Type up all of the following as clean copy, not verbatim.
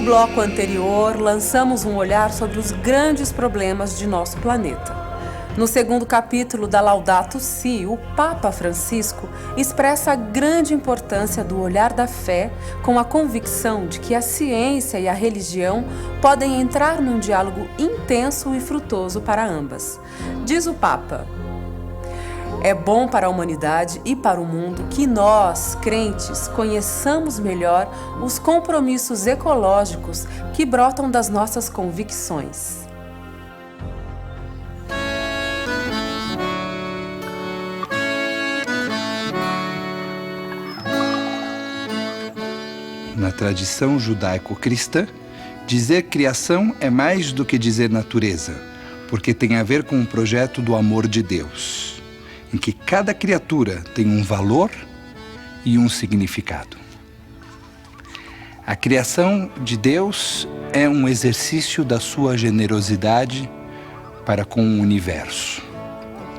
bloco anterior, lançamos um olhar sobre os grandes problemas de nosso planeta. No segundo capítulo da Laudato Si, o Papa Francisco expressa a grande importância do olhar da fé, com a convicção de que a ciência e a religião podem entrar num diálogo intenso e frutoso para ambas. Diz o Papa: é bom para a humanidade e para o mundo que nós, crentes, conheçamos melhor os compromissos ecológicos que brotam das nossas convicções. Na tradição judaico-cristã, dizer criação é mais do que dizer natureza, porque tem a ver com o projeto do amor de Deus, em que cada criatura tem um valor e um significado. A criação de Deus é um exercício da sua generosidade para com o universo.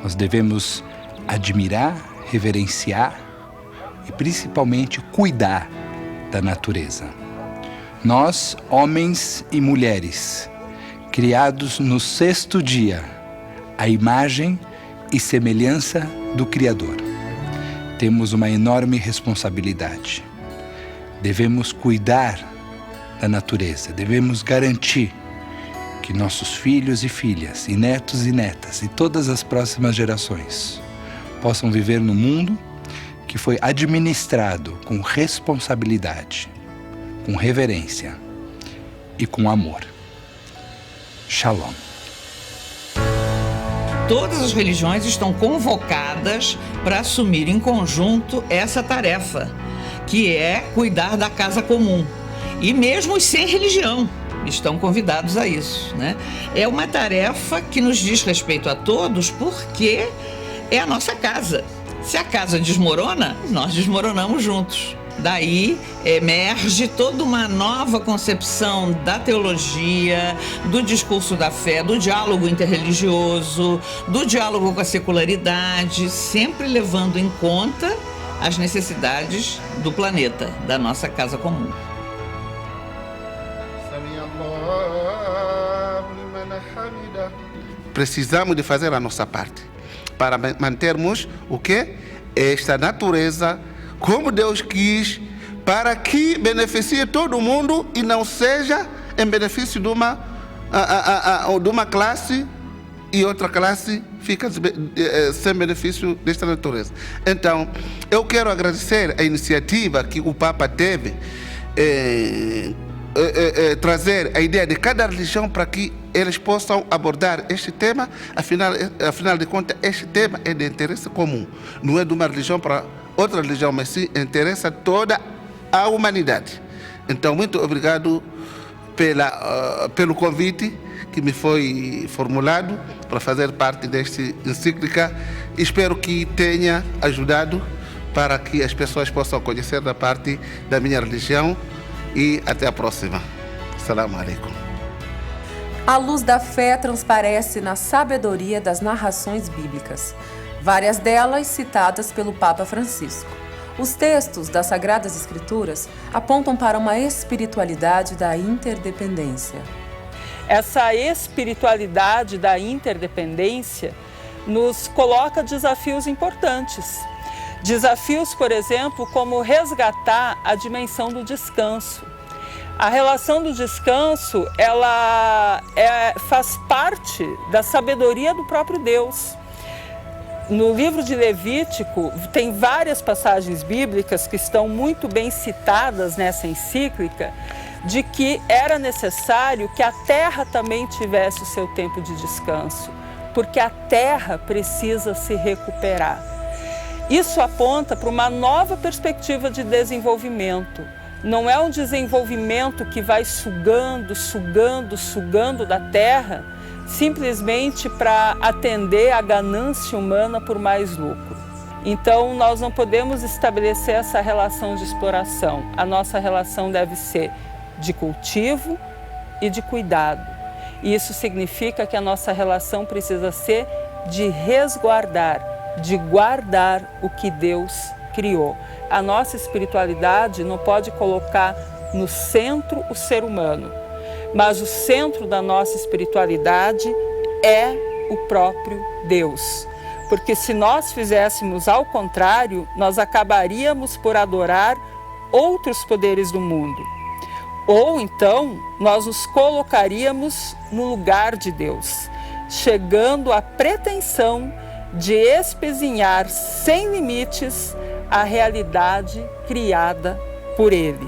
Nós devemos admirar, reverenciar e principalmente cuidar da natureza. Nós, homens e mulheres, criados no sexto dia, à imagem e semelhança do Criador, temos uma enorme responsabilidade. Devemos cuidar da natureza, devemos garantir que nossos filhos e filhas, e netos e netas, e todas as próximas gerações possam viver no mundo que foi administrado com responsabilidade, com reverência e com amor. Shalom. Todas as religiões estão convocadas para assumir em conjunto essa tarefa, que é cuidar da casa comum. E mesmo os sem religião estão convidados a isso, né? É uma tarefa que nos diz respeito a todos, porque é a nossa casa. Se a casa desmorona, nós desmoronamos juntos. Daí emerge toda uma nova concepção da teologia, do discurso da fé, do diálogo interreligioso, do diálogo com a secularidade, sempre levando em conta as necessidades do planeta, da nossa casa comum. Precisamos de fazer a nossa parte para mantermos o quê? Esta natureza como Deus quis, para que beneficie todo mundo e não seja em benefício de uma classe e outra classe fica sem benefício desta natureza. Então, eu quero agradecer a iniciativa que o Papa teve, trazer a ideia de cada religião para que eles possam abordar este tema. Afinal de contas, este tema é de interesse comum. Não é de uma religião para outra religião, mas sim interessa toda a humanidade. Então, muito obrigado pelo convite que me foi formulado para fazer parte desta encíclica. Espero que tenha ajudado para que as pessoas possam conhecer da parte da minha religião. E até a próxima. Assalamu alaikum. A luz da fé transparece na sabedoria das narrações bíblicas, várias delas citadas pelo Papa Francisco. Os textos das Sagradas Escrituras apontam para uma espiritualidade da interdependência. Essa espiritualidade da interdependência nos coloca desafios importantes. Desafios, por exemplo, como resgatar a dimensão do descanso. A relação do descanso, ela faz parte da sabedoria do próprio Deus. No livro de Levítico, tem várias passagens bíblicas que estão muito bem citadas nessa encíclica, de que era necessário que a terra também tivesse o seu tempo de descanso, porque a terra precisa se recuperar. Isso aponta para uma nova perspectiva de desenvolvimento. Não é um desenvolvimento que vai sugando da terra, simplesmente para atender à ganância humana por mais lucro. Então, nós não podemos estabelecer essa relação de exploração. A nossa relação deve ser de cultivo e de cuidado. E isso significa que a nossa relação precisa ser de resguardar, de guardar o que Deus criou. A nossa espiritualidade não pode colocar no centro o ser humano, mas o centro da nossa espiritualidade é o próprio Deus. Porque se nós fizéssemos ao contrário, nós acabaríamos por adorar outros poderes do mundo. Ou então, nós nos colocaríamos no lugar de Deus, chegando à pretensão de espezinhar sem limites a realidade criada por Ele.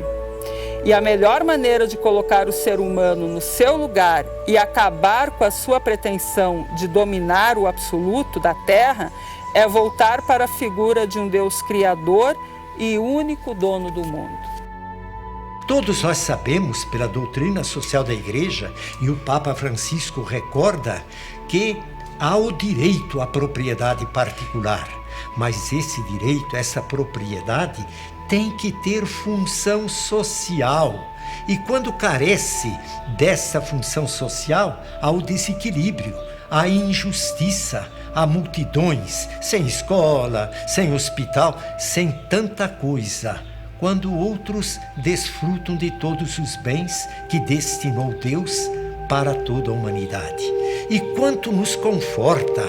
E a melhor maneira de colocar o ser humano no seu lugar e acabar com a sua pretensão de dominar o absoluto da Terra é voltar para a figura de um Deus criador e único dono do mundo. Todos nós sabemos, pela doutrina social da Igreja, e o Papa Francisco recorda, que há o direito à propriedade particular. Mas esse direito, essa propriedade, tem que ter função social. E quando carece dessa função social, há o desequilíbrio, há injustiça, há multidões sem escola, sem hospital, sem tanta coisa, quando outros desfrutam de todos os bens que destinou Deus para toda a humanidade. E quanto nos conforta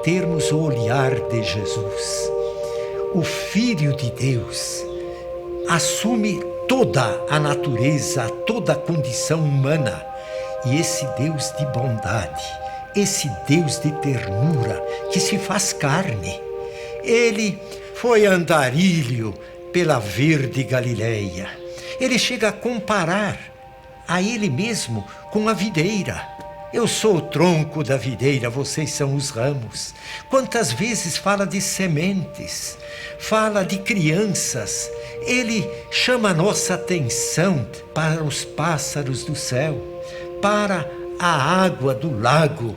termos o olhar de Jesus. O Filho de Deus assume toda a natureza, toda a condição humana. E esse Deus de bondade, esse Deus de ternura que se faz carne. Ele foi andarilho pela verde Galileia. Ele chega a comparar a ele mesmo com a videira. Eu sou o tronco da videira, vocês são os ramos. Quantas vezes fala de sementes, fala de crianças. Ele chama a nossa atenção para os pássaros do céu, para a água do lago.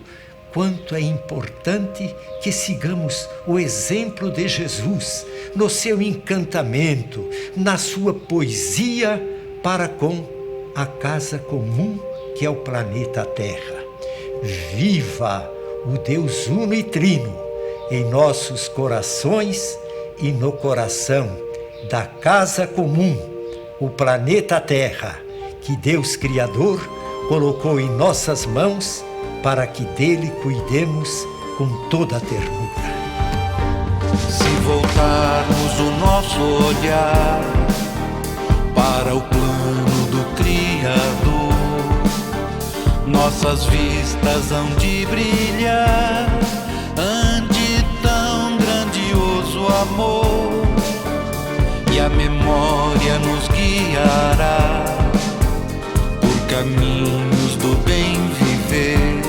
Quanto é importante que sigamos o exemplo de Jesus no seu encantamento, na sua poesia para com a casa comum que é o planeta Terra. Viva o Deus uno e trino em nossos corações e no coração da casa comum, o planeta Terra, que Deus Criador colocou em nossas mãos para que dele cuidemos com toda a ternura. Se voltarmos o nosso olhar para o plano do Criador, nossas vistas hão de brilhar ante tão grandioso amor, e a memória nos guiará por caminhos do bem viver,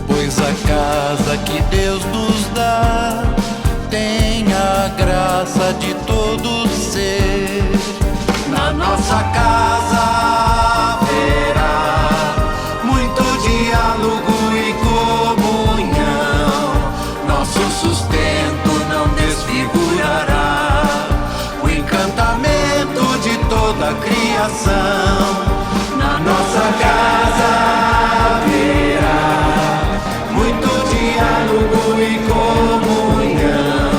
pois a casa que Deus nos dá tem a graça de todo ser. Na nossa casa haverá muito diálogo e comunhão, nosso sustento não desfigurará o encantamento de toda a criação. Na nossa casa haverá muito diálogo e comunhão,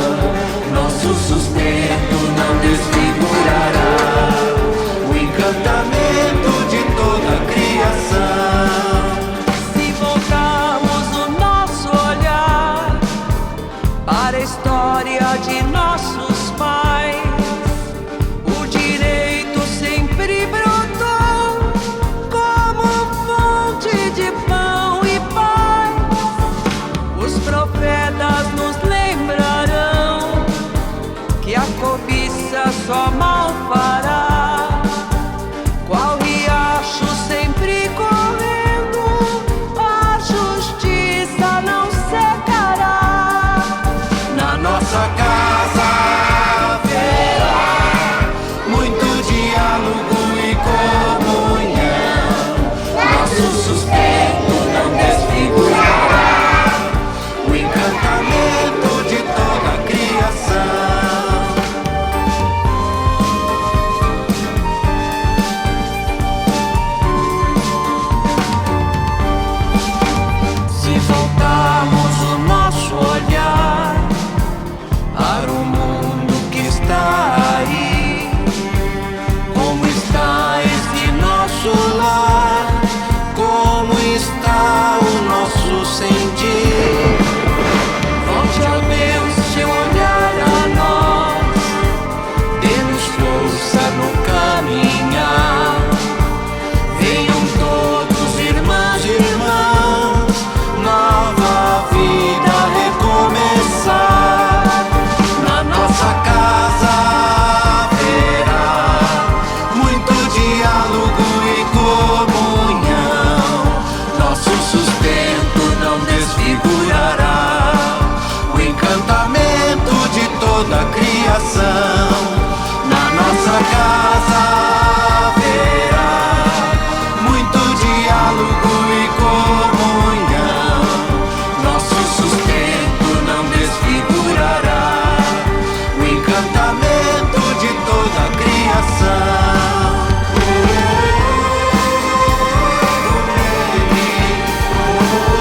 nosso sustento não desfigurará o encantamento de toda a criação. Se voltarmos o nosso olhar para a história de nossos pais, o direito sempre brotou amor.